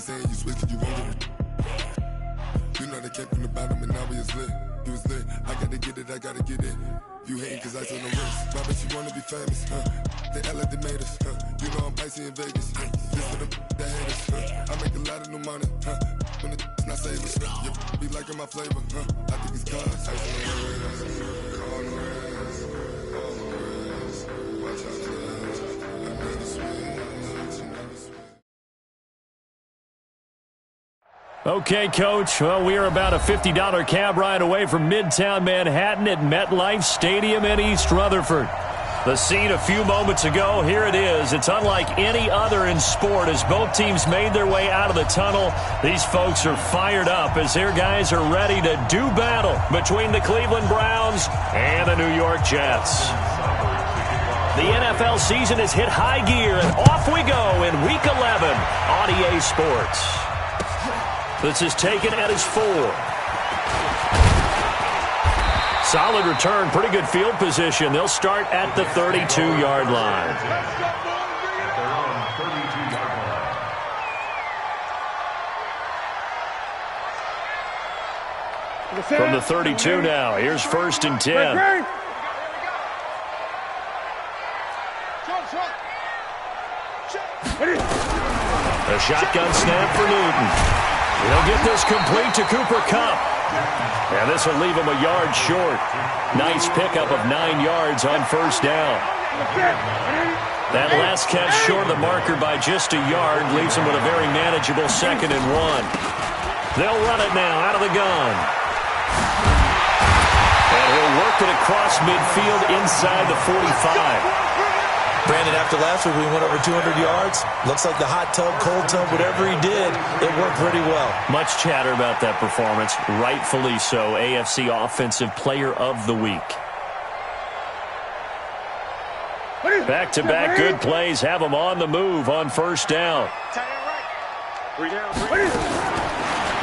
saying you switch, you won't get it. You know they came from the bottom and now we is lit. You was lit, I gotta get it, I gotta get it. You hating cause I on the wrist. Why bet you wanna be famous, They act like they made us, You know I'm icy in Vegas, This for the that haters, I make a lot of new money, When the not savers, You be liking my flavor, I think it's cause I see the rest, all the rest, all the rest. Watch out, class, another switch, another switch. Okay, Coach. Well, we are about a $50 cab ride away from Midtown Manhattan at MetLife Stadium in East Rutherford. The scene a few moments ago, here it is. It's unlike any other in sport as both teams made their way out of the tunnel. These folks are fired up as their guys are ready to do battle between the Cleveland Browns and the New York Jets. The NFL season has hit high gear, and off we go in Week 11 on EA Sports. This is taken at his 4. Solid return, pretty good field position. They'll start at the 32-yard line. From the 32 now, here's 1st and 10. A shotgun snap for Newton. He'll get this complete to Cooper Kupp. And this will leave him a yard short. Nice pickup of 9 yards on 1st down. That last catch short of the marker by just a yard leaves him with a very manageable 2nd and 1. They'll run it now out of the gun. And he'll work it across midfield inside the 45. Brandon, after last week we went over 200 yards. Looks like the hot tub, cold tub, whatever he did, it worked pretty well. Much chatter about that performance. Rightfully so. AFC Offensive Player of the Week. Back-to-back good plays have him on the move on 1st down.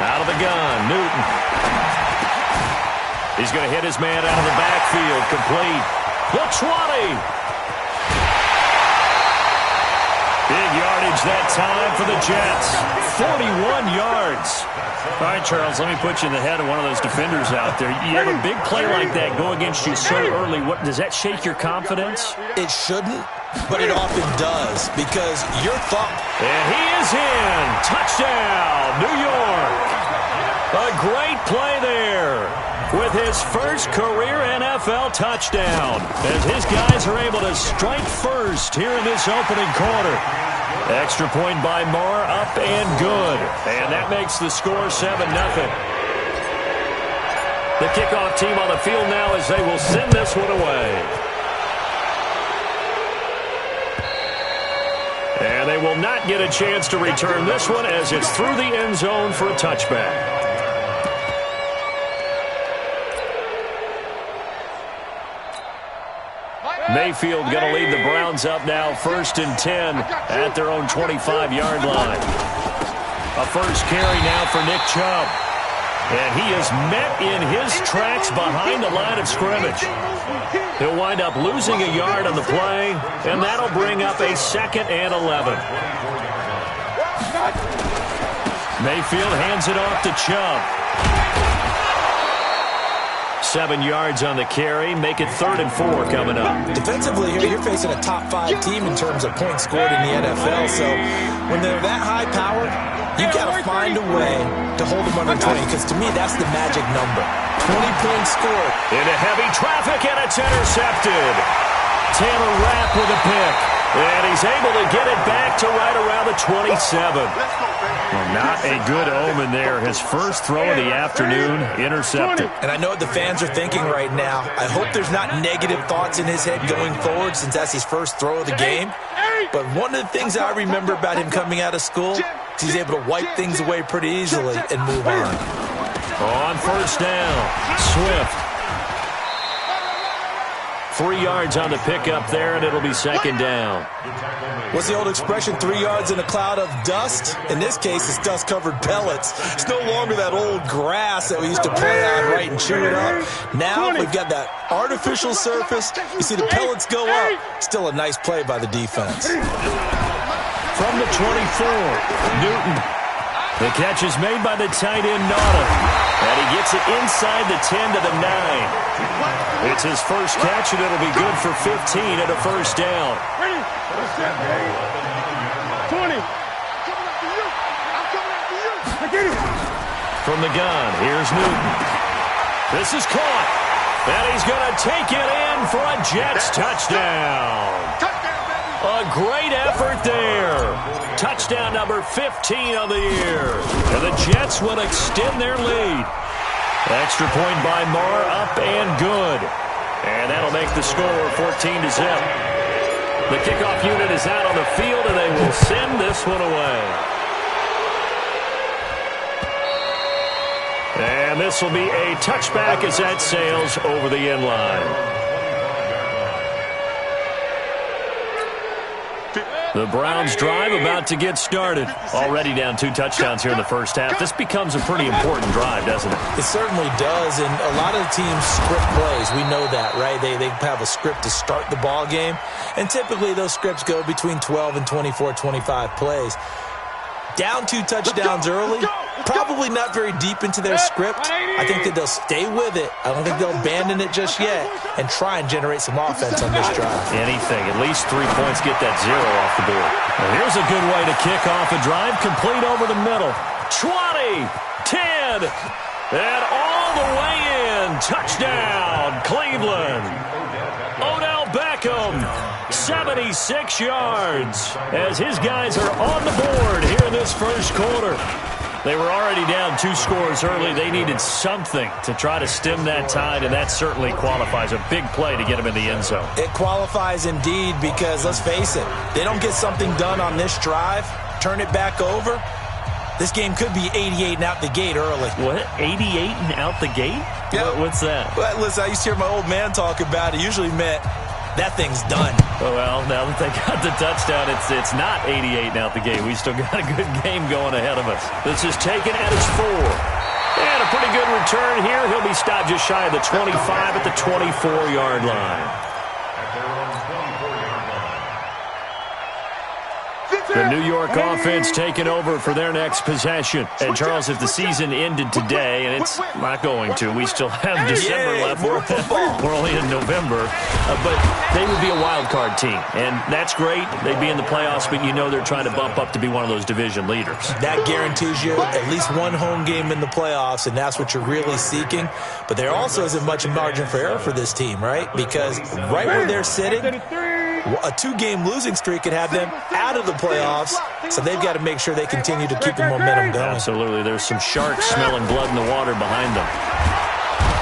Out of the gun, Newton. He's going to hit his man out of the backfield. Complete. The 20. Big yardage that time for the Jets. 41 yards. All right, Charles, let me put you in the head of one of those defenders out there. You have a big play like that go against you so early. What does that shake your confidence? It shouldn't, but it often does because your thought. And he is in. Touchdown, New York. A great play there with his first career NFL touchdown as his guys are able to strike first here in this opening quarter. Extra point by Moore, up and good. And that makes the score 7-0. The kickoff team on the field now as they will send this one away. And they will not get a chance to return this one as it's through the end zone for a touchback. Mayfield going to lead the Browns up now, 1st and 10 at their own 25-yard line. A first carry now for Nick Chubb. And he is met in his tracks behind the line of scrimmage. He'll wind up losing a yard on the play, and that'll bring up a 2nd and 11. Mayfield hands it off to Chubb. 7 yards on the carry. Make it 3rd and 4 coming up. Defensively here, you're facing a top-5 team in terms of points scored in the NFL. So when they're that high powered, you've got to find a way to hold them under 20. Because to me, that's the magic number. 20 points scored. Into heavy traffic, and it's intercepted. Taylor Rapp with a pick. And he's able to get it back to right around the 27. Well, not a good omen there. His first throw of the afternoon, intercepted. And I know what the fans are thinking right now. I hope there's not negative thoughts in his head going forward since that's his first throw of the game. But one of the things I remember about him coming out of school is he's able to wipe things away pretty easily and move on. On 1st down, Swift. 3 yards on the pickup there, and it'll be 2nd down. What's the old expression, 3 yards in a cloud of dust? In this case, it's dust-covered pellets. It's no longer that old grass that we used to play on, right, and chew it up. Now we've got that artificial surface. You see the pellets go up. Still a nice play by the defense. From the 24, Newton. The catch is made by the tight end, Nauta. And he gets it inside the 10 to the 9. It's his first catch, and it'll be good for 15 and a first down. 20. From the gun, here's Newton. This is caught. And he's going to take it in for a Jets touchdown. A great effort there. Touchdown number 15 of the year. And the Jets will extend their lead. Extra point by Marr, up and good. And that'll make the score 14 to zip. The kickoff unit is out on the field, and they will send this one away. And this will be a touchback as that sails over the end line. The Browns drive about to get started. Already down 2 touchdowns here in the first half. This becomes a pretty important drive, doesn't it? It certainly does, and a lot of the teams script plays. We know that, right? They have a script to start the ball game, and typically those scripts go between 12 and 24, 25 plays. Down 2 touchdowns early, probably not very deep into their script. I think that they'll stay with it. I don't think they'll abandon it just yet and try and generate some offense on this drive. Anything. At least 3 points, get that 0 off the board. Well, here's a good way to kick off a drive. Complete over the middle. 20, 10, and all the way in. Touchdown, Cleveland. Odell Beckham, 76 yards, as his guys are on the board here in this first quarter. They were already down 2 scores early. They needed something to try to stem that tide, and that certainly qualifies. A big play to get him in the end zone. It qualifies indeed because, let's face it, they don't get something done on this drive, turn it back over, this game could be 88 and out the gate early. What? 88 and out the gate? Yeah. What's that? Well, listen, I used to hear my old man talk about it. Usually meant that thing's done. Oh, well, now that they got the touchdown, it's not 88 and out the gate. We still got a good game going ahead of us. This is taken at its 4. And a pretty good return here. He'll be stopped just shy of the 25 at the 24-yard line. The New York offense taking over for their next possession. And, Charles, if the season ended today, and it's not going to, we still have December left. We're only in November. But they would be a wild card team. And that's great. They'd be in the playoffs, but you know they're trying to bump up to be one of those division leaders. That guarantees you at least one home game in the playoffs, and that's what you're really seeking. But there also isn't much margin for error for this team, right? Because right where they're sitting, a 2-game losing streak could have them out of the playoffs, so they've got to make sure they continue to keep the momentum going. Absolutely. There's some sharks smelling blood in the water behind them.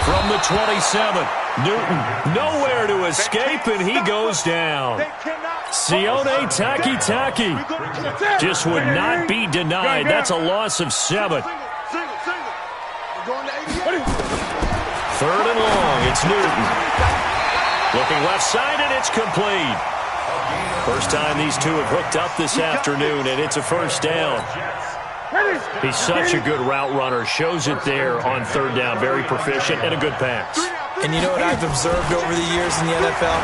From the 27, Newton nowhere to escape, and he goes down. Sione Takitaki just would not be denied. That's a loss of 7. 3rd and long. It's Newton. Looking left side, and it's complete. First time these two have hooked up this afternoon, and it's a first down. He's such a good route runner. Shows it there on 3rd down. Very proficient and a good pass. And you know what I've observed over the years in the NFL?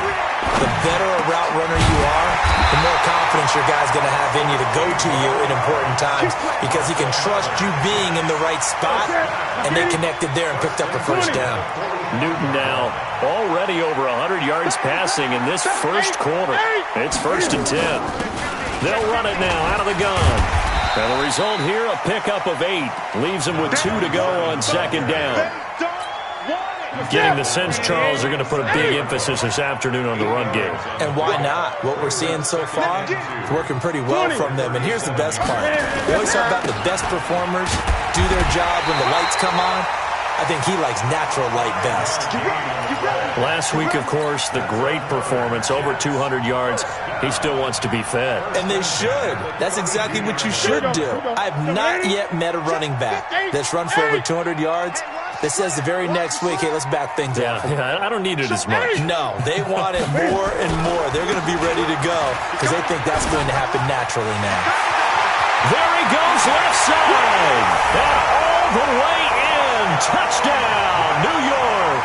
The better a route runner you are, the more confidence your guy's going to have in you to go to you in important times because he can trust you being in the right spot, and they connected there and picked up a first down. Newton now already over 100 yards passing in this first quarter. It's 1st and 10. They'll run it now out of the gun. And the result here, a pickup of 8. Leaves them with 2 to go on 2nd down. Getting the sense, Charles, they're going to put a big emphasis this afternoon on the run game. And why not? What we're seeing so far is working pretty well from them. And here's the best part. We always talk about the best performers do their job when the lights come on. I think he likes natural light best. Last week, of course, the great performance, over 200 yards. He still wants to be fed. And they should. That's exactly what you should do. I've not yet met a running back that's run for over 200 yards that says the very next week, hey, let's back things up. Yeah, I don't need it as much. No, they want it more and more. They're going to be ready to go because they think that's going to happen naturally now. There he goes, left side. And all the way in. Touchdown, New York.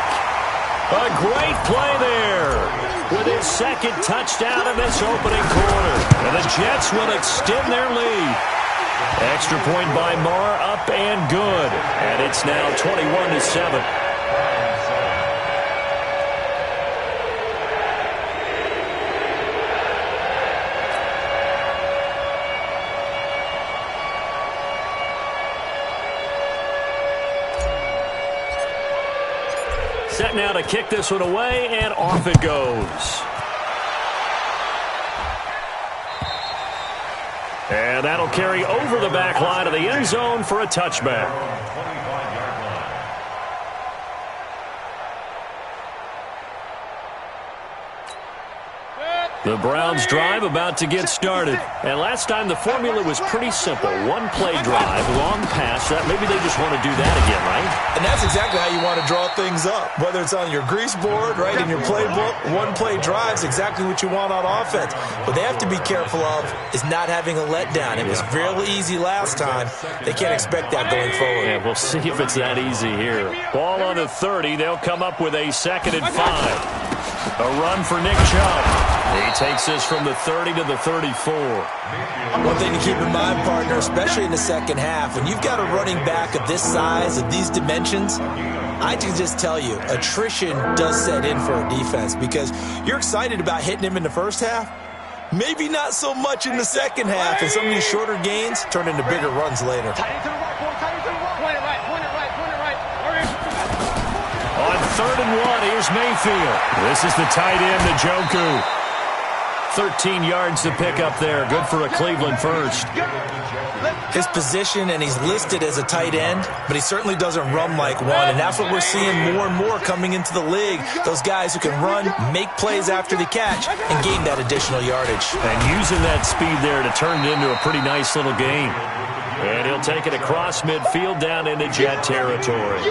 A great play there with his 2nd touchdown of this opening quarter. And the Jets will extend their lead. Extra point by Marr, up and good. And it's now 21-7. Set now to kick this one away, and off it goes. And that'll carry over the back line of the end zone for a touchback. The Browns drive about to get started. And last time the formula was pretty simple. One play drive, long pass. That maybe they just want to do that again, right? And that's exactly how you want to draw things up. Whether it's on your grease board, right, in your playbook, one play drive is exactly what you want on offense. What they have to be careful of is not having a letdown. It was real easy last time. They can't expect that going forward. Yeah, we'll see if it's that easy here. Ball on the 30. They'll come up with a 2nd and 5. A run for Nick Chubb. He takes this from the 30 to the 34. One thing to keep in mind, partner, especially in the second half, when you've got a running back of this size, of these dimensions, I can just tell you, attrition does set in for a defense because you're excited about hitting him in the first half. Maybe not so much in the second half, and some of these shorter gains turn into bigger runs later. On 3rd and 1, here's Mayfield. This is the tight end, Njoku. 13 yards to pick up there. Good for a Cleveland first. His position, and he's listed as a tight end, but he certainly doesn't run like one, and that's what we're seeing more and more coming into the league. Those guys who can run, make plays after the catch, and gain that additional yardage. And using that speed there to turn it into a pretty nice little game. And he'll take it across midfield down into Jet territory.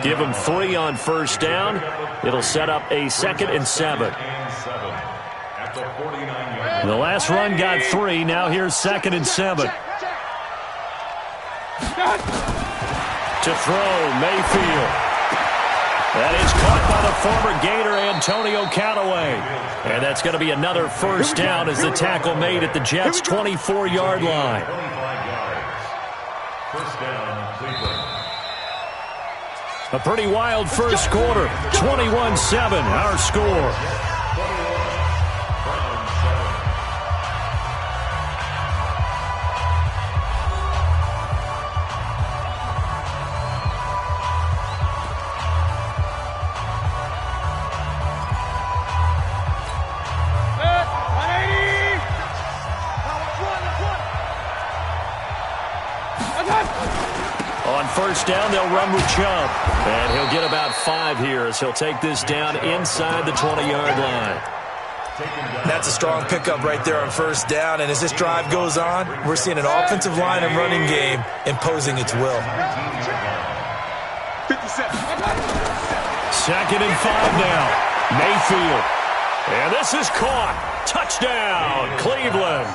Give him 3 on first down. It'll set up a 2nd and 7. The last run got 3. Now here's 2nd and 7. To throw, Mayfield. That is caught by the former Gator, Antonio Callaway. And that's going to be another first down as the tackle made at the Jets' 24-yard line. A pretty wild first quarter. 21-7, our score. First down, they'll run with Chubb. And he'll get about 5 here as he'll take this down inside the 20-yard line. That's a strong pickup right there on first down. And as this drive goes on, we're seeing an offensive line and running game imposing its will. 2nd and 5 now. Mayfield. And this is caught. Touchdown, Cleveland.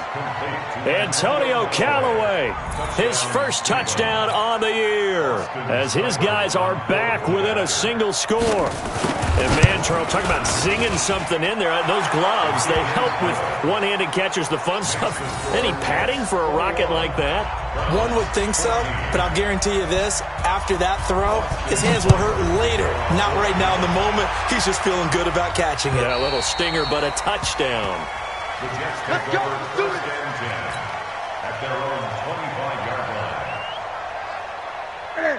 Antonio Callaway, his first touchdown on the year, as his guys are back within a single score. And man, Charles, talk about zinging something in there. Those gloves, they help with one-handed catches, the fun stuff. Any padding for a rocket like that? One would think so, but I'll guarantee you this. After that throw, his hands will hurt later. Not right now in the moment. He's just feeling good about catching it. Yeah, a little stinger, but a touchdown. Let's go. First and 10 at their own 25-yard line.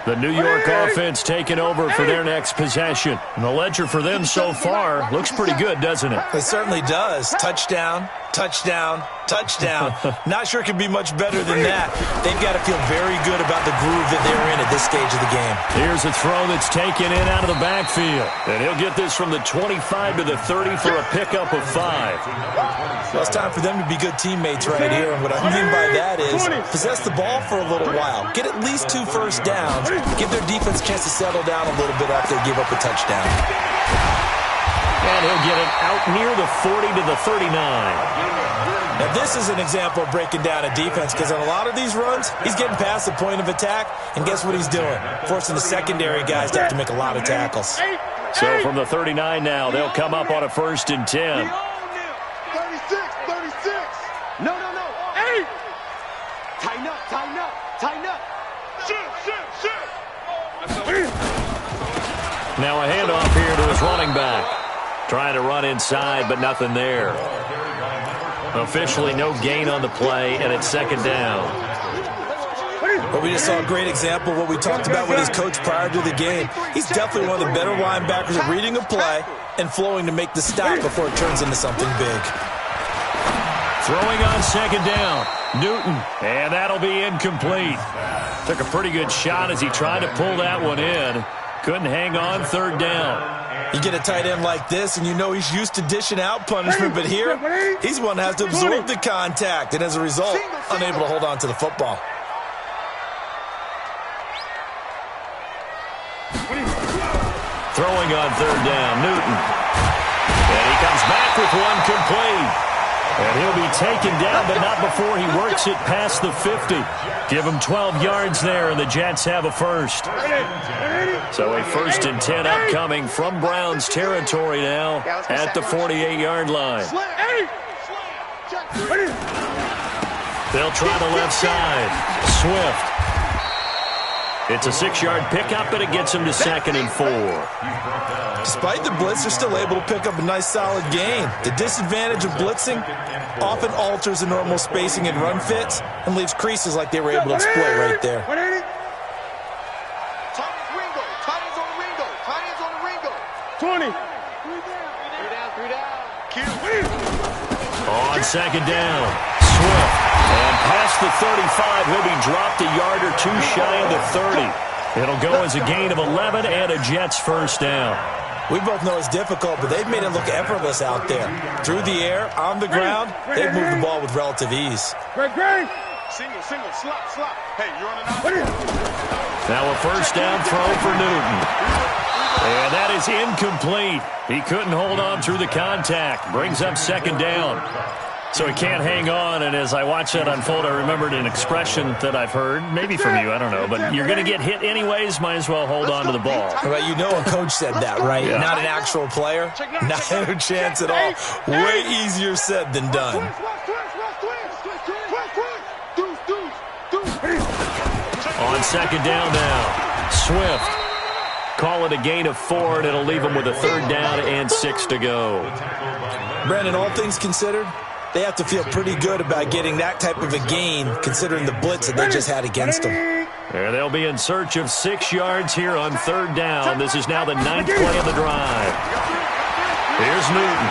The New York offense taking over for their next possession. And the ledger for them so far looks pretty good, doesn't it? It certainly does. Touchdown, touchdown, touchdown. Not sure it could be much better than that. They've got to feel very good about the groove that they're in at this stage of the game. Here's a throw that's taken in out of the backfield. And he'll get this from the 25 to the 30 for a pickup of 5. Well, it's time for them to be good teammates right here. And what I mean by that is possess the ball for a little while. Get at least 2 first downs. Give their defense a chance to settle down a little bit after they give up a touchdown. And he'll get it out near the 40 to the 39. Now, this is an example of breaking down a defense because on a lot of these runs, he's getting past the point of attack, and guess what he's doing? Forcing the secondary guys to have to make a lot of tackles. So from the 39 now, they'll come up on a 1st and 10. 36. No. 8. Tighten up. Tighten up. Now a handoff here to his running back. Trying to run inside, but nothing there. Officially no gain on the play, and it's second down. But we just saw a great example of what we talked about with his coach prior to the game. He's definitely one of the better linebackers at reading a play and flowing to make the stop before it turns into something big. Throwing on second down, Newton, and that'll be incomplete. Took a pretty good shot as he tried to pull that one in. Couldn't hang on third down. You get a tight end like this, and you know he's used to dishing out punishment, but here, he's one that has to absorb the contact, and as a result, unable to hold on to the football. Throwing on third down, Newton. And he comes back with one complete. And he'll be taken down, but not before he works it past the 50. Give him 12 yards there, and the Jets have a first. So a 1st and 10 upcoming from Browns territory now at the 48-yard line. They'll try the left side. Swift. It's a 6-yard pickup, and it gets him to 2nd and 4. Despite the blitz, they're still able to pick up a nice, solid gain. The disadvantage of blitzing often alters the normal spacing and run fits and leaves creases like they were able to exploit right there. Titans on the Ringo. 20. 3 down. On second down, Swift. And past the 35, he'll be dropped a yard or two shy of the 30. It'll go as a gain of 11 and a Jets first down. We both know it's difficult, but they've made it look effortless out there. Through the air, on the ground, they've moved the ball with relative ease. Single, slop. Hey, you're on an out. Now a first down throw for Newton. And that is incomplete. He couldn't hold on through the contact. Brings up second down. So he can't hang on, and as I watch that unfold, I remembered an expression that I've heard, maybe from you, I don't know, but you're going to get hit anyways, might as well hold on to the ball. Well, you know a coach said that, right? Yeah. Not an actual player. Not a chance at all. Way easier said than done. On second down now, Swift. Call it a gain of 4, and it'll leave him with a third down and 6 to go. Brandon, all things considered, they have to feel pretty good about getting that type of a gain, considering the blitz that they just had against them. And they'll be in search of 6 yards here on third down. This is now the 9th play of the drive. Here's Newton.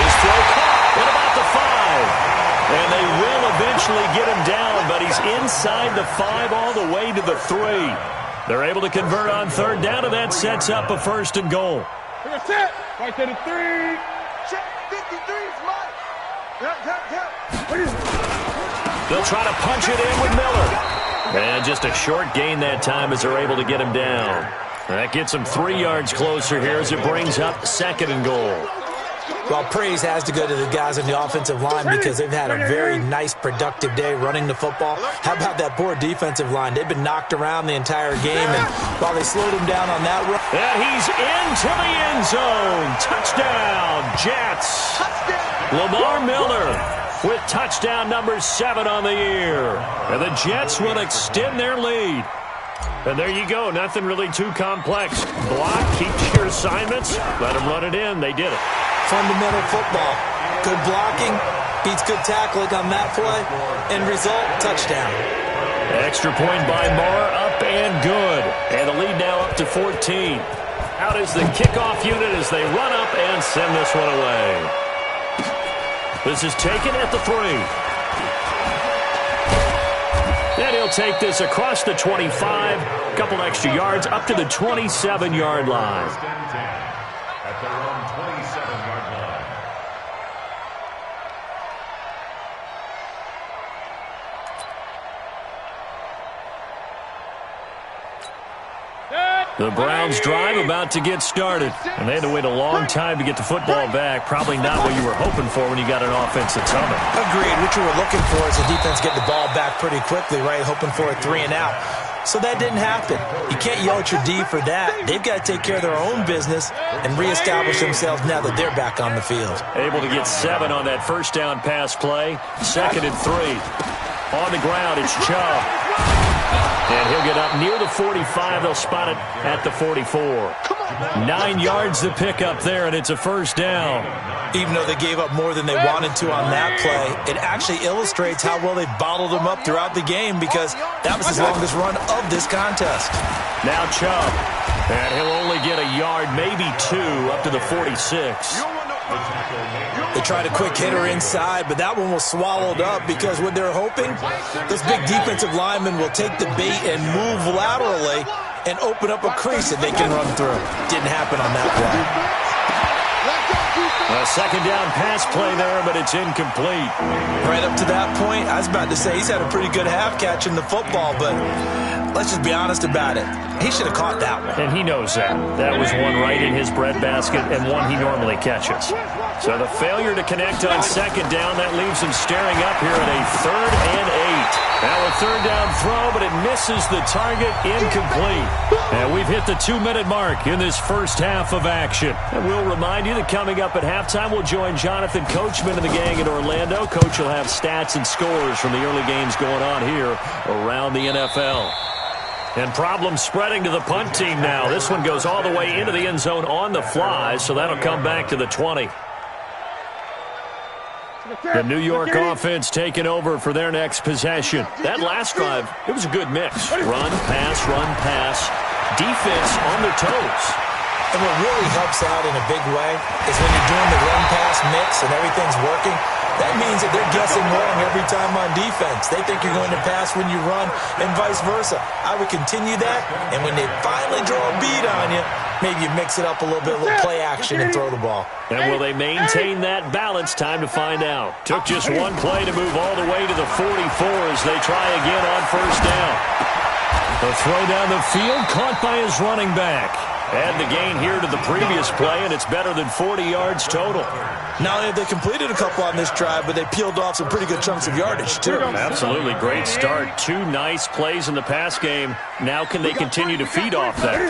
His throw caught at about the 5. And they will eventually get him down, but he's inside the 5 all the way to the 3. They're able to convert on third down, and that sets up a 1st and goal. Right to the 3. Check 53 is mine. They'll try to punch it in with Miller. And just a short gain that time as they're able to get him down. That gets him 3 yards closer here as it brings up 2nd and goal. Well, praise has to go to the guys on the offensive line because they've had a very nice, productive day running the football. How about that poor defensive line? They've been knocked around the entire game, and while they slowed him down on that run. And he's into the end zone. Touchdown, Jets. Lamar Miller with touchdown number 7 on the year. And the Jets will extend their lead. And there you go. Nothing really too complex. Block, keep your assignments, let them run it in. They did it. Fundamental football. Good blocking beats good tackling on that play. End result, touchdown. Extra point by Marr, up and good. And the lead now up to 14. Out is the kickoff unit as they run up and send this one away. This is taken at the 3. And he'll take this across the 25. A couple extra yards up to the 27-yard line. At their own 27-yard line. The Browns drive about to get started. And they had to wait a long time to get the football back. Probably not what you were hoping for when you got an offense that's humming. Agreed. What you were looking for is the defense get the ball back pretty quickly, right? Hoping for a 3 and out. So that didn't happen. You can't yell at your D for that. They've got to take care of their own business and reestablish themselves now that they're back on the field. Able to get 7 on that first down pass play. 2nd and 3. On the ground, it's Chubb. And he'll get up near the 45. They'll spot it at the 44. 9 yards to pick up there, and it's a first down. Even though they gave up more than they wanted to on that play, it actually illustrates how well they bottled them up throughout the game, because that was his longest run of this contest. Now Chubb. And he'll only get a yard, maybe 2, up to the 46. They tried a quick hitter inside, but that one was swallowed up, because what they're hoping, those big defensive linemen will take the bait and move laterally and open up a crease that they can run through. Didn't happen on that play. A second down pass play there, but it's incomplete. Right up to that point, I was about to say he's had a pretty good half catching the football, but let's just be honest about it. He should have caught that one. And he knows that. That was one right in his breadbasket and one he normally catches. So the failure to connect on second down, that leaves him staring up here at a 3rd and 8. Now a third down throw, but it misses the target, incomplete. And we've hit the 2-minute mark in this first half of action. And we'll remind you that coming up at halftime, we'll join Jonathan Coachman and the gang in Orlando. Coach will have stats and scores from the early games going on here around the NFL. And problems spreading to the punt team now. This one goes all the way into the end zone on the fly, so that'll come back to the 20. The New York offense taking over for their next possession. That last drive, it was a good mix. Run, pass, defense on their toes. And what really helps out in a big way is when you're doing the run-pass mix and everything's working, that means that they're guessing wrong every time on defense. They think you're going to pass when you run and vice versa. I would continue that, and when they finally draw a bead on you, maybe you mix it up a little bit, a little play action, and throw the ball. And will they maintain that balance? Time to find out. Took just one play to move all the way to the 44 as they try again on first down. The throw down the field, caught by his running back. Add the gain here to the previous play, and it's better than 40 yards total. Not only have they completed a couple on this drive, but they peeled off some pretty good chunks of yardage, too. Absolutely. Great start. 2 nice plays in the pass game. Now can they continue to feed off that?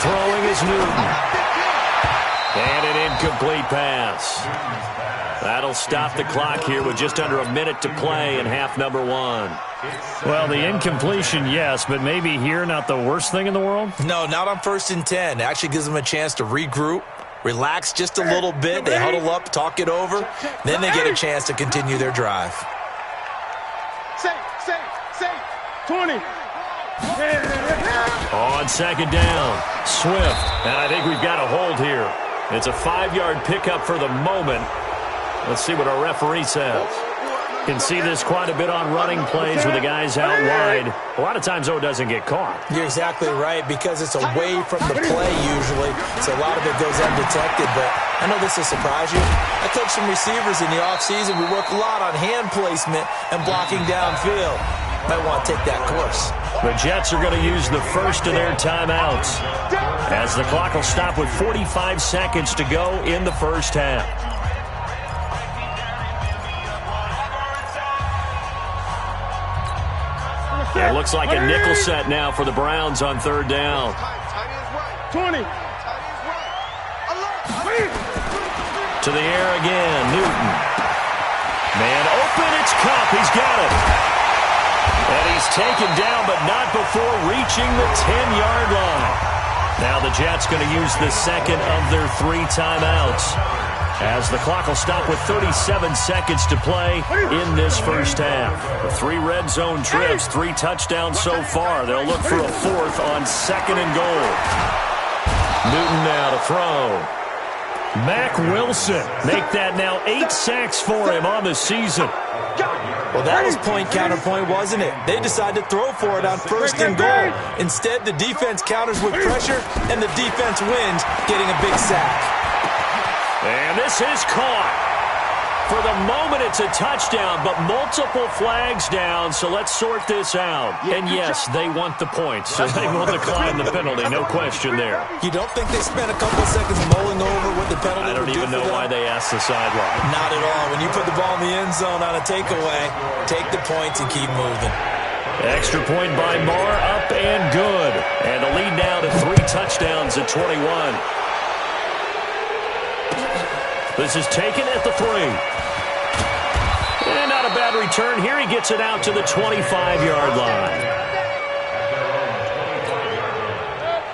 Throwing is Newton. And an incomplete pass. That'll stop the clock here with just under a minute to play in half number 1. Well, the incompletion, yes, but maybe here not the worst thing in the world? No, not on 1st and 10. It actually gives them a chance to regroup, relax just a little bit. They huddle up, talk it over. Then they get a chance to continue their drive. Safe. 20. On second down, Swift. And I think we've got a hold here. It's a 5-yard pickup for the moment. Let's see what our referee says. Can see this quite a bit on running plays with the guys out wide. A lot of times, though, it doesn't get caught. You're exactly right, because it's away from the play usually, so a lot of it goes undetected. But I know this will surprise you. I coach some receivers in the offseason. We work a lot on hand placement and blocking downfield. Might want to take that course. The Jets are going to use the first of their timeouts, as the clock will stop with 45 seconds to go in the first half. It looks like a nickel set now for the Browns on third down. 20. To the air again, Newton. Man open, it's Cup. He's got it. And he's taken down, but not before reaching the 10-yard line. Now the Jets going to use the second of their 3 timeouts, as the clock will stop with 37 seconds to play in this first half. The 3 red zone trips, 3 touchdowns so far. They'll look for a 4th on 2nd and goal. Newton now to throw. Mack Wilson, make that now 8 sacks for him on the season. Well, that was point counterpoint, wasn't it? They decided to throw for it on 1st and goal. Instead, the defense counters with pressure, and the defense wins, getting a big sack. And this is caught. For the moment, it's a touchdown, but multiple flags down, so let's sort this out. And yes, they want the points, so they will decline the penalty, no question there. You don't think they spent a couple of seconds mulling over what the penalty I don't even know why they asked the sideline. Not at all. When you put the ball in the end zone on a takeaway, take the points and keep moving. Extra point by Marr, up and good. And the lead now to 3 touchdowns at 21. This is taken at the 3. And not a bad return here. He gets it out to the 25-yard line.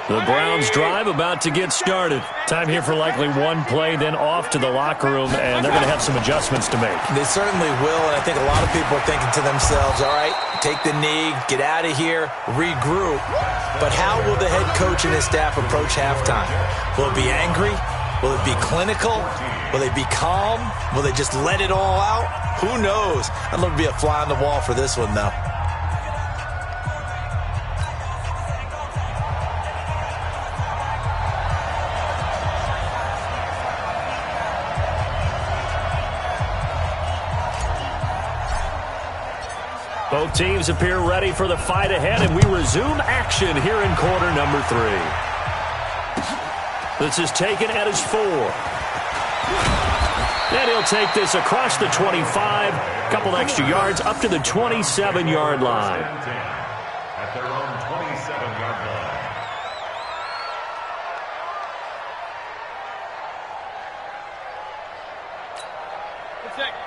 The Browns drive about to get started. Time here for likely one play, then off to the locker room, and they're going to have some adjustments to make. They certainly will, and I think a lot of people are thinking to themselves, all right, take the knee, get out of here, regroup. But how will the head coach and his staff approach halftime? Will it be angry? Will it be clinical? Will they be calm? Will they just let it all out? Who knows? I'd love to be a fly on the wall for this one, though. Both teams appear ready for the fight ahead, and we resume action here in quarter number 3. This is taken at his 4. And he'll take this across the 25, couple extra yards up to the 27-yard line. At their own 27-yard line.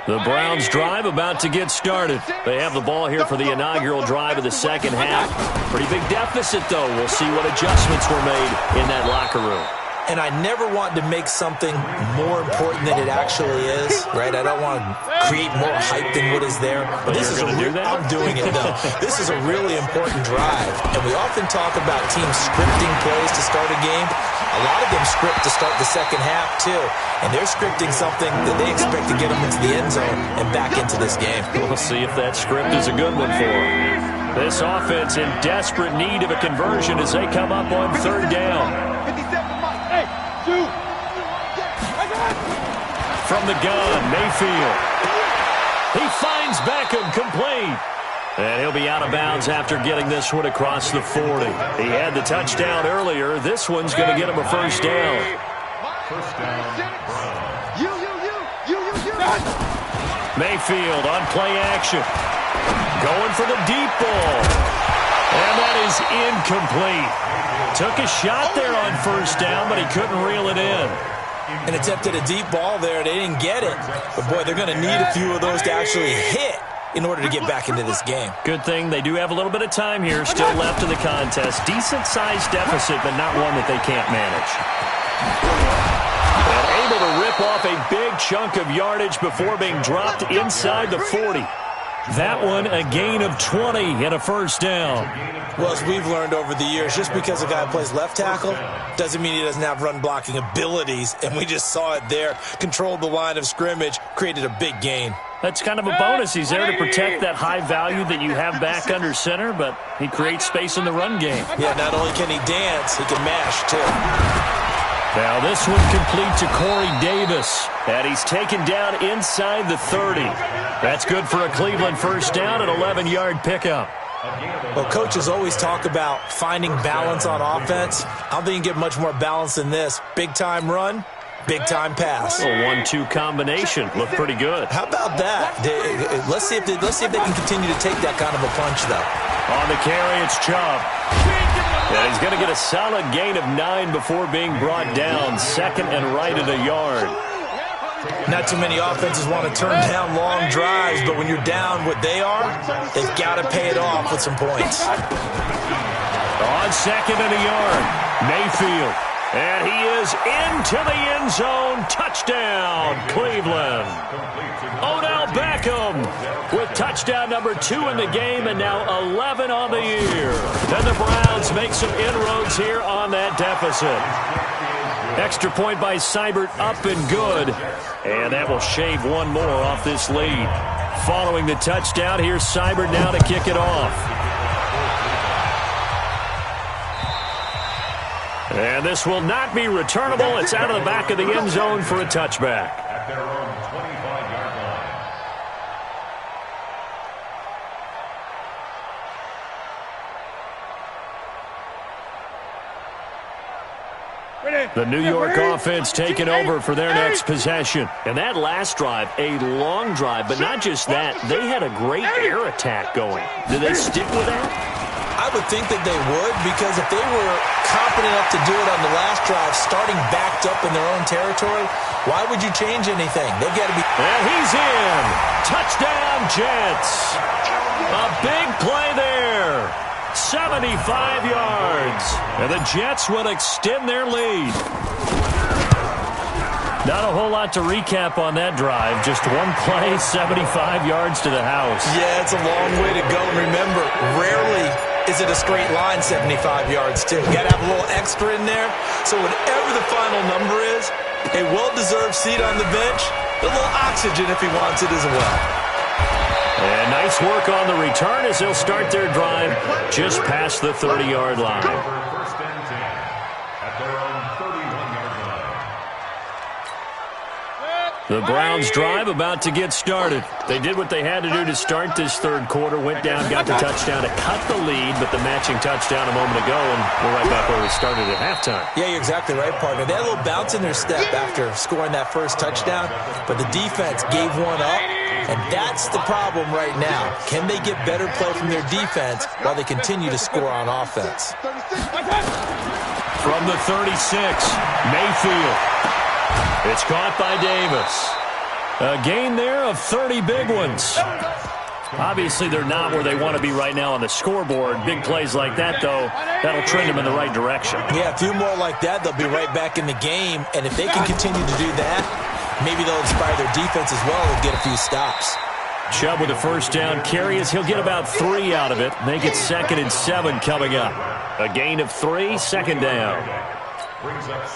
The Browns drive about to get started. They have the ball here for the inaugural drive of the second half. Pretty big deficit, though. We'll see what adjustments were made in that locker room. And I never want to make something more important than it actually is, right? I don't want to create more hype than what is there. But this is going to do that? I'm doing it, though. This is a really important drive. And we often talk about teams scripting plays to start a game. A lot of them script to start the second half, too. And they're scripting something that they expect to get them into the end zone and back into this game. We'll see if that script is a good one for them. This offense in desperate need of a conversion as they come up on third down. From the gun, Mayfield. He finds Beckham complete. And he'll be out of bounds after getting this one across the 40. He had the touchdown earlier. This one's going to get him a first down. First down, Browns. Mayfield on play action. Going for the deep ball. And that is incomplete. Took a shot there on first down, but he couldn't reel it in. And attempted a deep ball there. They didn't get it. But, boy, they're going to need a few of those to actually hit in order to get back into this game. Good thing they do have a little bit of time here still left in the contest. Decent-sized deficit, but not one that they can't manage. And able to rip off a big chunk of yardage before being dropped inside the 40. That one, a gain of 20 and a first down. Well, as we've learned over the years, just because a guy plays left tackle doesn't mean he doesn't have run-blocking abilities, and we just saw it there. Controlled the line of scrimmage, created a big gain. That's kind of a bonus. He's there to protect that high value that you have back under center, but he creates space in the run game. Yeah, not only can he dance, he can mash, too. Now this one complete to Corey Davis, and he's taken down inside the 30. That's good for a Cleveland first down, an 11-yard pickup. Well, coaches always talk about finding balance on offense. I don't think you can get much more balance than this. Big-time run, big-time pass. A 1-2 combination. Looked pretty good. How about that? Let's see if they can continue to take that kind of a punch, though. On the carry, it's Chubb. And he's going to get a solid gain of 9 before being brought down. Second and right at a yard. Not too many offenses want to turn down long drives, but when you're down what they are, they've got to pay it off with some points. On second and a yard, Mayfield. And he is into the end zone. Touchdown, Cleveland. Odell Beckham with touchdown number 2 in the game, and now 11 on the year. Then the Browns make some inroads here on that deficit. Extra point by Seibert, up and good. And that will shave one more off this lead. Following the touchdown, here's Seibert now to kick it off. And this will not be returnable. It's out of the back of the end zone for a touchback. At their own 25-yard line. The New York offense taking over for their next possession. And that last drive, a long drive, but not just that. They had a great air attack going. Do they stick with that? I I would think that they would, because if they were confident enough to do it on the last drive, starting backed up in their own territory, why would you change anything? They've got to be... And he's in. Touchdown, Jets. A big play there. 75 yards. And the Jets will extend their lead. Not a whole lot to recap on that drive. Just one play, 75 yards to the house. Yeah, it's a long way to go. Remember, rarely is it a straight line 75 yards, too. You got to have a little extra in there. So whatever the final number is, a well-deserved seat on the bench, a little oxygen if he wants it as well. And nice work on the return as they'll start their drive just past the 30-yard line. First and 10 at their own 31-yard line. The Browns' drive about to get started. They did what they had to do to start this third quarter, went down, got the touchdown to cut the lead, but the matching touchdown a moment ago, and we're right back where we started at halftime. Yeah, you're exactly right, partner. They had a little bounce in their step after scoring that first touchdown, but the defense gave one up, and that's the problem right now. Can they get better play from their defense while they continue to score on offense? From the 36, Mayfield. It's caught by Davis. A gain there of 30 big ones. Obviously, they're not where they want to be right now on the scoreboard. Big plays like that, though, that'll trend them in the right direction. Yeah, a few more like that, they'll be right back in the game. And if they can continue to do that, maybe they'll inspire their defense as well and get a few stops. Chubb with a first down carry as he'll get about 3 out of it. Make it 2nd and 7 coming up. A gain of 3, second down.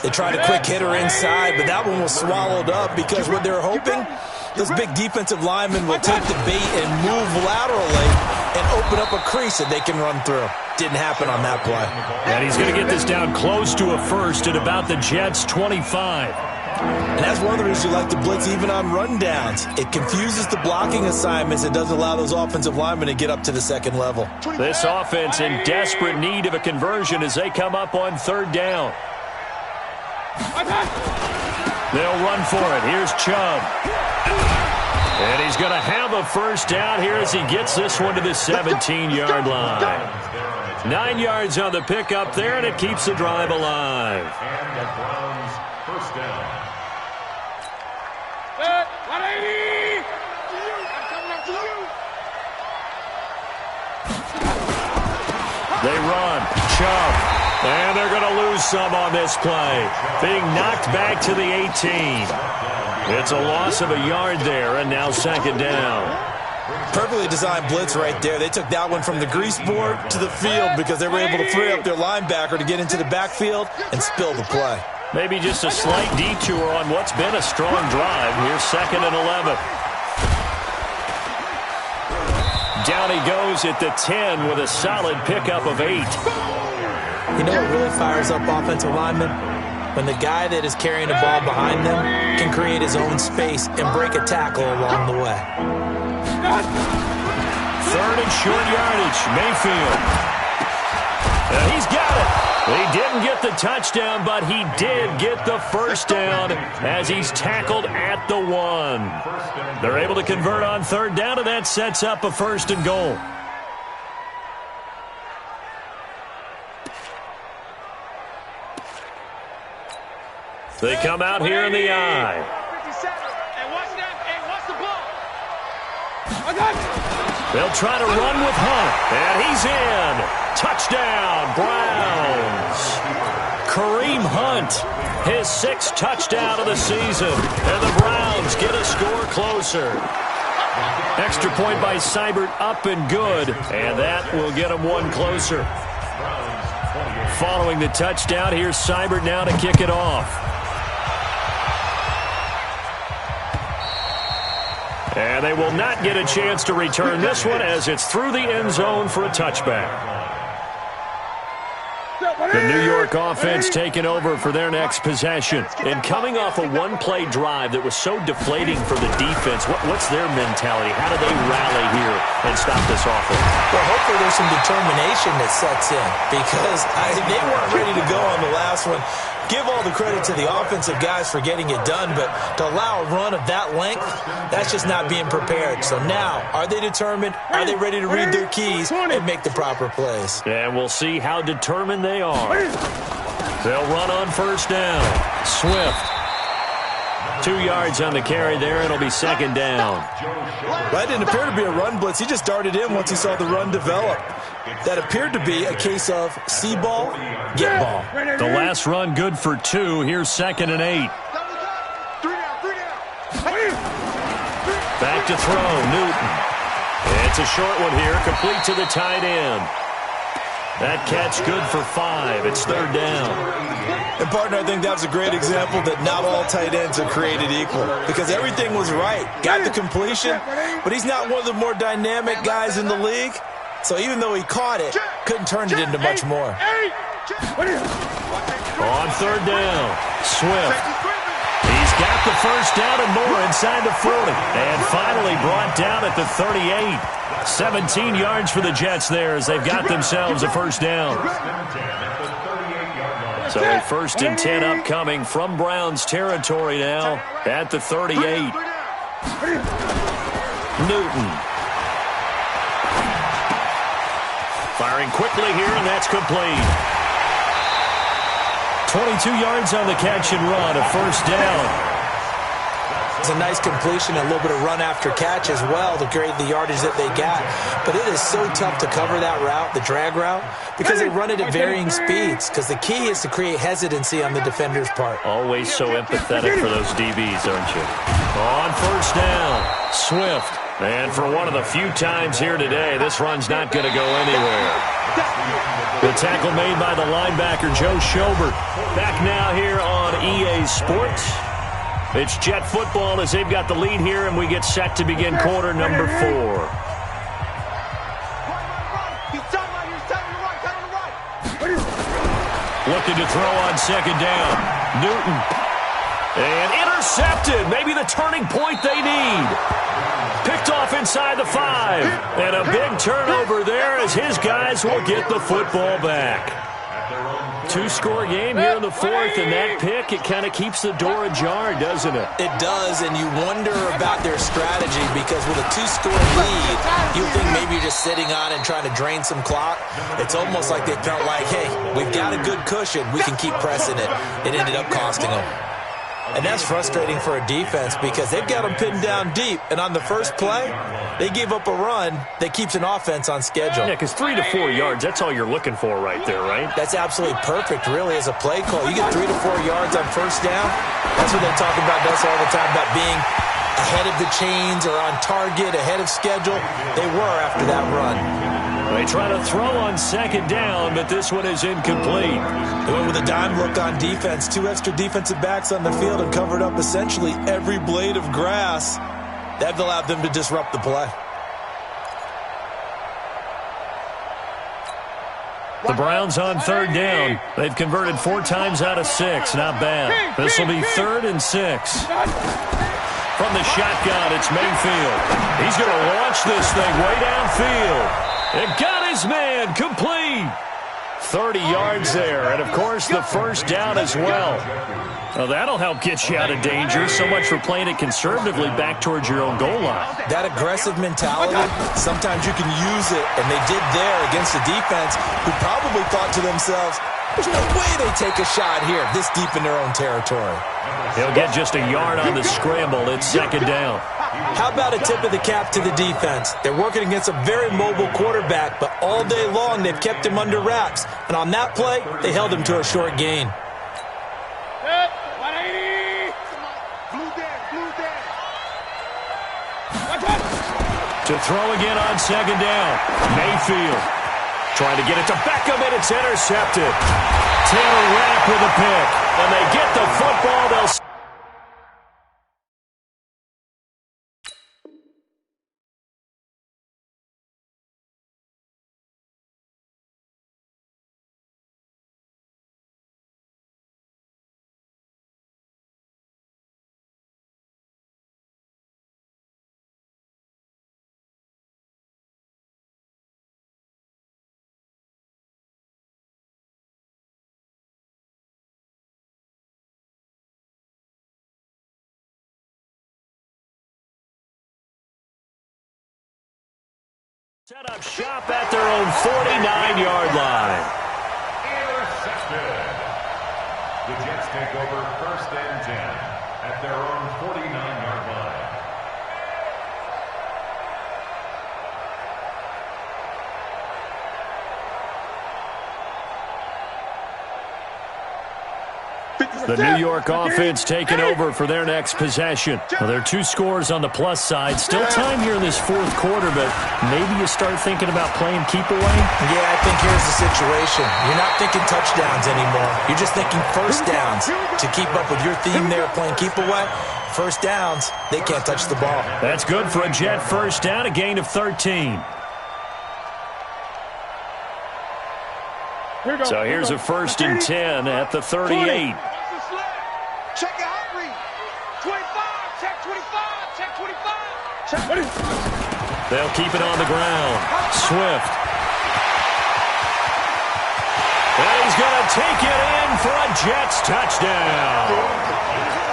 They tried a quick hitter inside, but that one was swallowed up because what they're hoping, those big defensive linemen will take the bait and move laterally and open up a crease that they can run through. Didn't happen on that play. And he's going to get this down close to a first at about the Jets' 25. And that's one of the reasons you like to blitz even on rundowns. It confuses the blocking assignments. It doesn't allow those offensive linemen to get up to the second level. This offense in desperate need of a conversion as they come up on third down. They'll run for it. Here's Chubb. And he's going to have a first down here as he gets this one to the 17-yard line. 9 yards on the pickup there, and it keeps the drive alive. And the Browns first down. They run. Chubb. And they're going to lose some on this play. Being knocked back to the 18. It's a loss of a yard there, and now second down. Perfectly designed blitz right there. They took that one from the grease board to the field because they were able to free up their linebacker to get into the backfield and spill the play. Maybe just a slight detour on what's been a strong drive. Here's 2nd and 11. Down he goes at the 10 with a solid pickup of 8. You know what really fires up offensive linemen? When the guy that is carrying the ball behind them can create his own space and break a tackle along the way. 3rd and short yardage. Mayfield. And he's got it. He didn't get the touchdown, but he did get the first down as he's tackled at the 1. They're able to convert on third down, and that sets up a 1st and goal. They come out here in the eye. They'll try to run with Hunt, and he's in. Touchdown, Browns. Kareem Hunt, his 6th touchdown of the season, and the Browns get a score closer. Extra point by Seibert, up and good, and that will get them one closer. Following the touchdown, here's Seibert now to kick it off. And they will not get a chance to return this one as it's through the end zone for a touchback. The New York offense taking over for their next possession. And coming off a one-play drive that was so deflating for the defense, what's their mentality? How do they rally here and stop this offense? Well, hopefully there's some determination that sets in because they weren't ready to go on the last one. Give all the credit to the offensive guys for getting it done, but to allow a run of that length, that's just not being prepared. So now, are they determined? Are they ready to read their keys and make the proper plays? And we'll see how determined they are. They'll run on first down. Swift. 2 yards on the carry there, and it'll be second down. That didn't appear to be a run blitz. He just darted in once he saw the run develop. That appeared to be a case of see ball, get ball. The last run good for 2. Here's 2nd and 8. Back to throw, Newton. It's a short one here, complete to the tight end. That catch good for 5. It's 3rd down. And, partner, I think that was a great example that not all tight ends are created equal because everything was right. Got the completion, but he's not one of the more dynamic guys in the league. So even though he caught it, couldn't turn it into much more. On 3rd down, Swift. He's got the first down and more inside the 40. And finally brought down at the 38. 17 yards for the Jets there as they've got themselves a first down. So a 1st and 10 upcoming from Browns territory now at the 38. Newton. Firing quickly here, and that's complete. 22 yards on the catch and run, a first down. It's a nice completion and a little bit of run after catch as well to create the yardage that they got. But it is so tough to cover that route, the drag route, because they run it at varying speeds. Because the key is to create hesitancy on the defender's part. Always so empathetic for those DBs, aren't you? On first down, Swift. And for one of the few times here today, this run's not going to go anywhere. The tackle made by the linebacker, Joe Schobert. Back now here on EA Sports. It's Jet football as they've got the lead here, and we get set to begin quarter number 4. Looking to throw on second down. Newton. And intercepted. Maybe the turning point they need. Picked off inside the 5. And a big turnover there as his guys will get the football back. 2-score game here in the 4th, and that pick, it kind of keeps the door ajar, doesn't it? It does, and you wonder about their strategy because with a 2-score lead, you think maybe you're just sitting on and trying to drain some clock. It's almost like they felt like, hey, we've got a good cushion. We can keep pressing it. It ended up costing them. And that's frustrating for a defense because they've got them pinned down deep. And on the first play, they gave up a run that keeps an offense on schedule. Yeah, because 3 to 4 yards, that's all you're looking for right there, right? That's absolutely perfect, really, as a play call. You get 3 to 4 yards on first down. That's what they talk about us all the time, about being ahead of the chains or on target, ahead of schedule. They were after that run. They try to throw on second down, but this one is incomplete. They went with a dime look on defense. 2 extra defensive backs on the field and covered up essentially every blade of grass. That allowed them to disrupt the play. The Browns on 3rd down. They've converted 4 times out of 6. Not bad. This will be 3rd and 6. From the shotgun, it's Mayfield. He's going to launch this thing way downfield. It got his man complete. 30 yards there. And, of course, the first down as well. Now, that'll help get you out of danger. So much for playing it conservatively back towards your own goal line. That aggressive mentality, sometimes you can use it. And they did there against a defense who probably thought to themselves, there's no way they take a shot here this deep in their own territory. He'll get just a yard on the scramble. It's second down. How about a tip of the cap to the defense? They're working against a very mobile quarterback, but all day long they've kept him under wraps. And on that play, they held him to a short gain. To throw again on second down. Mayfield trying to get it to Beckham, and it's intercepted. Taylor Rapp with a pick. And they get the football. They'll Set up shop at their own 49-yard line. Intercepted. The Jets take over 1st and 10 at their own 49-yard line. The New York offense taking over for their next possession. Well, there are 2 scores on the plus side. Still time here in this 4th quarter, but maybe you start thinking about playing keep away? Yeah, I think here's the situation. You're not thinking touchdowns anymore. You're just thinking first downs. To keep up with your theme there, playing keep away, first downs, they can't touch the ball. That's good for a Jet first down, a gain of 13. So here's a 1st and 10 at the 38. Check your hot read. 25, check 25, check 25. Check. They'll keep it on the ground. Swift. And he's going to take it in for a Jets touchdown.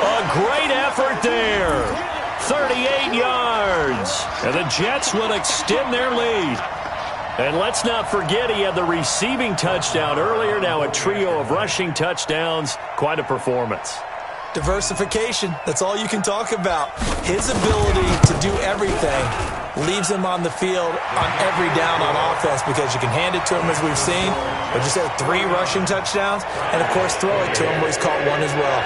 A great effort there. 38 yards. And the Jets will extend their lead. And let's not forget he had the receiving touchdown earlier. Now a trio of rushing touchdowns. Quite a performance. Diversification, that's all you can talk about. His ability to do everything leaves him on the field on every down on offense because you can hand it to him as we've seen, but just had 3 rushing touchdowns, and of course throw it to him where he's caught 1 as well.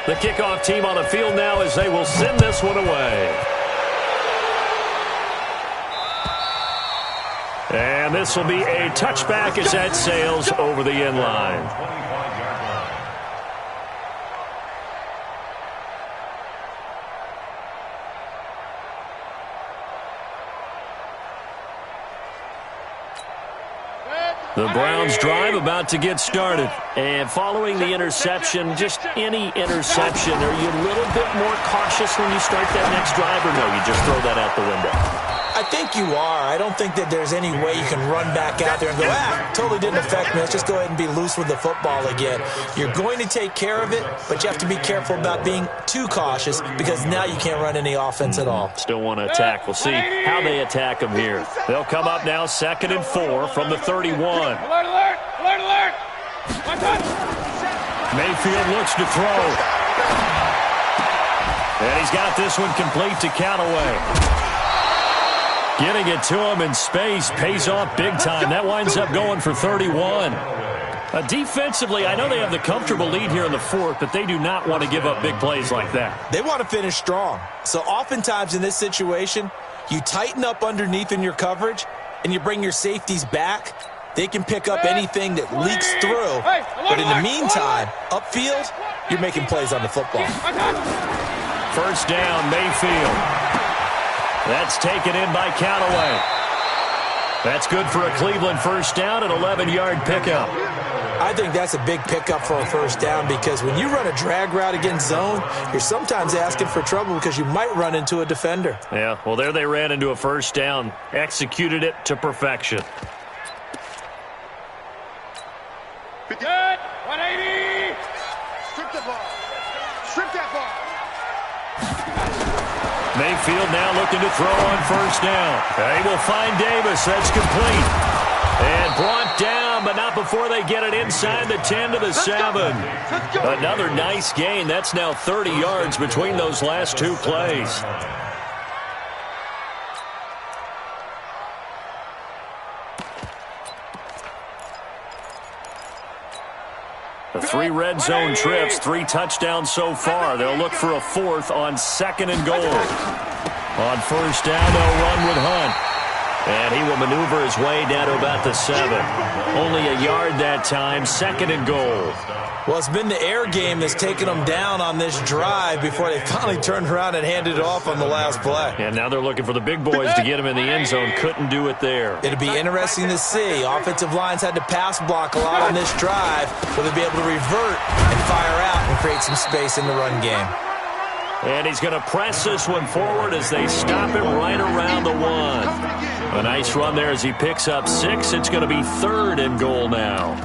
The kickoff team on the field now as they will send this one away. And this will be a touchback as that sails over the end line. The Browns drive about to get started. And following the interception, just any interception, are you a little bit more cautious when you start that next drive, or no, you just throw that out the window? I think you are. I don't think that there's any way you can run back out there and go, totally didn't affect me. Let's just go ahead and be loose with the football again. You're going to take care of it, but you have to be careful about being too cautious because now you can't run any offense at all. Still want to attack. We'll see how they attack them here. They'll come up now 2nd and 4 from the 31. Alert, alert, alert, alert. Mayfield looks to throw. And he's got this one complete to Callaway. Getting it to him in space pays off big time. That winds up going for 31. Defensively, I know they have the comfortable lead here in the 4th, but they do not want to give up big plays like that. They want to finish strong. So oftentimes in this situation, you tighten up underneath in your coverage, and you bring your safeties back. They can pick up anything that leaks through. But in the meantime, upfield, you're making plays on the football. First down, Mayfield. That's taken in by Callaway. That's good for a Cleveland first down, an 11-yard pickup. I think that's a big pickup for a first down because when you run a drag route against zone, you're sometimes asking for trouble because you might run into a defender. Yeah, well, there they ran into a first down. Executed it to perfection. Good. 180. Strip the ball. Strip that ball. Mayfield now looking to throw on first down. They will find Davis. That's complete. And brought down, but not before they get it inside the 10 to the 7. Another nice gain. That's now 30 yards between those last 2 plays. The 3 red zone trips, 3 touchdowns so far. They'll look for a 4th on 2nd and goal. On first down, they'll run with Hunt. And he will maneuver his way down to about the 7. Only a yard that time, 2nd and goal. Well, it's been the air game that's taken them down on this drive before they finally turned around and handed it off on the last play. And now they're looking for the big boys to get him in the end zone. Couldn't do it there. It'll be interesting to see. Offensive lines had to pass block a lot on this drive. Will they be able to revert and fire out and create some space in the run game? And he's going to press this one forward as they stop him right around the 1. A nice run there as he picks up 6. It's going to be 3rd and goal now.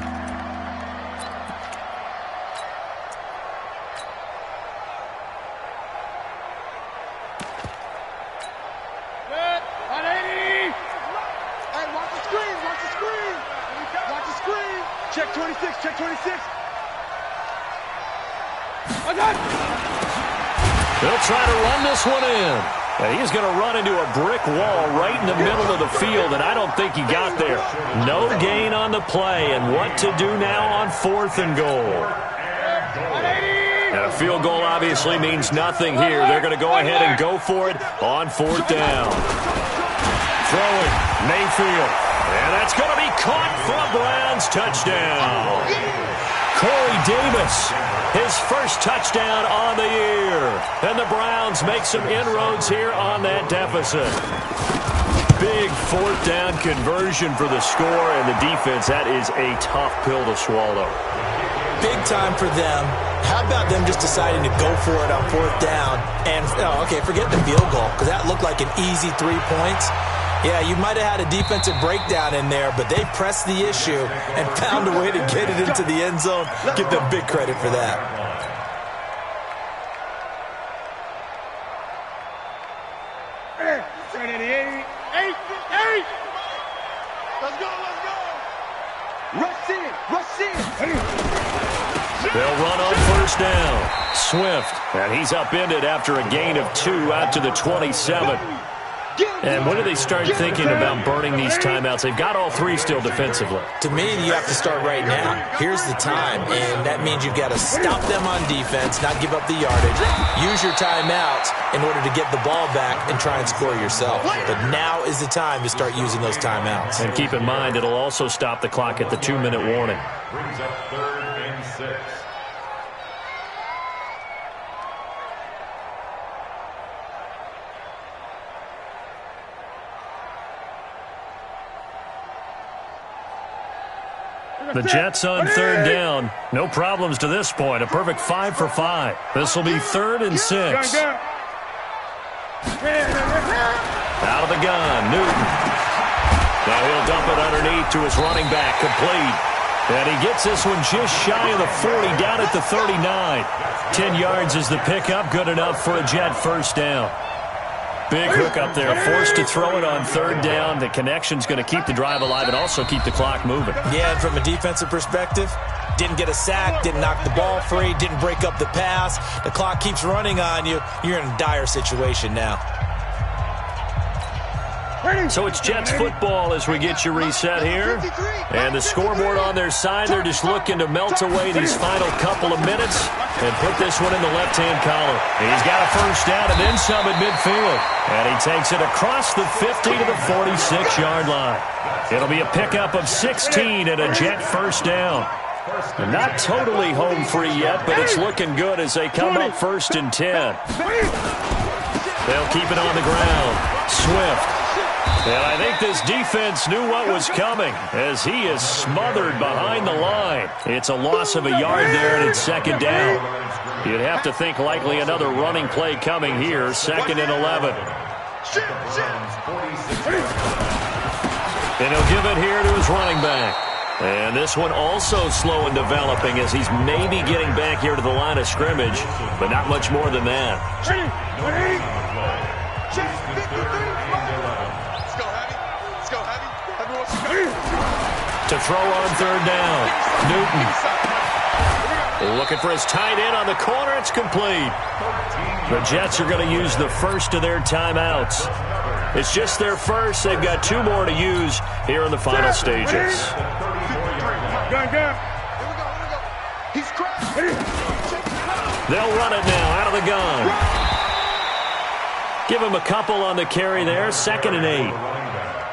Check 26, check 26. They'll try to run this one in. And he's going to run into a brick wall right in the middle of the field, and I don't think he got there. No gain on the play, and what to do now on 4th and goal. And a field goal obviously means nothing here. They're going to go ahead and go for it on 4th down. Throwing, Mayfield. And that's going to be caught for a Browns touchdown. Corey Davis, his first touchdown on the year. And the Browns make some inroads here on that deficit. Big 4th down conversion for the score, and the defense, that is a tough pill to swallow. Big time for them. How about them just deciding to go for it on 4th down? And, okay, forget the field goal, because that looked like an easy 3 points. Yeah, you might have had a defensive breakdown in there, but they pressed the issue and found a way to get it into the end zone. Give them big credit for that. Let's go, let's go. Rush in, rush in. They'll run on 1st down. Swift, and he's upended after a gain of 2 out to the 27. And when do they start thinking about burning these timeouts? They've got all 3 still defensively. To me, you have to start right now. Here's the time, and that means you've got to stop them on defense, not give up the yardage. Use your timeouts in order to get the ball back and try and score yourself. But now is the time to start using those timeouts. And keep in mind, it'll also stop the clock at the 2-minute warning. Brings up 3rd and 6. The Jets on 3rd down. No problems to this point. A perfect 5 for 5. This will be 3rd and 6. Out of the gun, Newton. Now he'll dump it underneath to his running back, complete. And he gets this one just shy of the 40, down at the 39. 10 yards is the pickup, good enough for a Jet 1st down. Big hook up there, forced to throw it on 3rd down. The connection's going to keep the drive alive and also keep the clock moving. Yeah, and from a defensive perspective, didn't get a sack, didn't knock the ball free, didn't break up the pass. The clock keeps running on you. You're in a dire situation now. So it's Jets football as we get you reset here. And the scoreboard on their side, they're just looking to melt away these final couple of minutes and put this one in the left-hand column. He's got a 1st down and then some at midfield. And he takes it across the 50 to the 46-yard line. It'll be a pickup of 16 and a Jet 1st down. They're not totally home free yet, but it's looking good as they come up 1st and 10. They'll keep it on the ground. Swift. And I think this defense knew what was coming as he is smothered behind the line. It's a loss of a yard there, and it's 2nd down. You'd have to think likely another running play coming here, 2nd and 11. And he'll give it here to his running back. And this one also slow in developing as he's maybe getting back here to the line of scrimmage, but not much more than that. To throw on 3rd down, Newton. Looking for his tight end on the corner. It's complete. The Jets are going to use the first of their timeouts. It's just their first. They've got 2 more to use here in the final stages. They'll run it now out of the gun. Give him a couple on the carry there. 2nd and 8.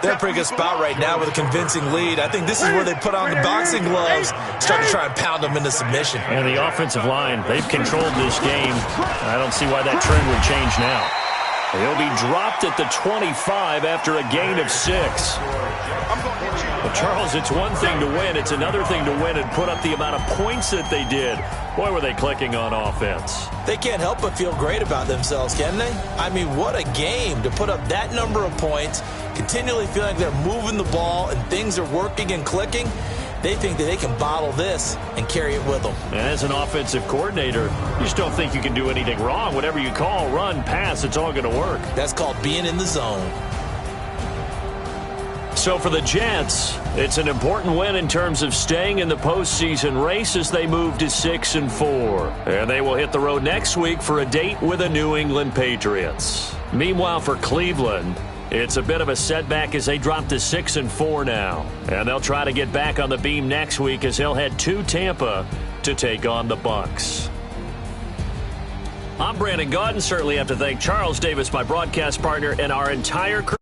They're in a pretty good spot right now with a convincing lead. I think this is where they put on the boxing gloves, start to try and pound them into submission. And the offensive line, they've controlled this game. I don't see why that trend would change now. He'll be dropped at the 25 after a gain of 6. Well, Charles, it's one thing to win. It's another thing to win and put up the amount of points that they did. Boy, were they clicking on offense. They can't help but feel great about themselves, can they? I mean, what a game to put up that number of points, continually feeling like they're moving the ball and things are working and clicking. They think that they can bottle this and carry it with them. And as an offensive coordinator, you just don't think you can do anything wrong. Whatever you call, run, pass, it's all going to work. That's called being in the zone. So for the Jets, it's an important win in terms of staying in the postseason race as they move to 6-4. And they will hit the road next week for a date with the New England Patriots. Meanwhile, for Cleveland, it's a bit of a setback as they drop to 6-4 now. And they'll try to get back on the beam next week as they'll head to Tampa to take on the Bucs. I'm Brandon Gaudin. Certainly have to thank Charles Davis, my broadcast partner, and our entire crew.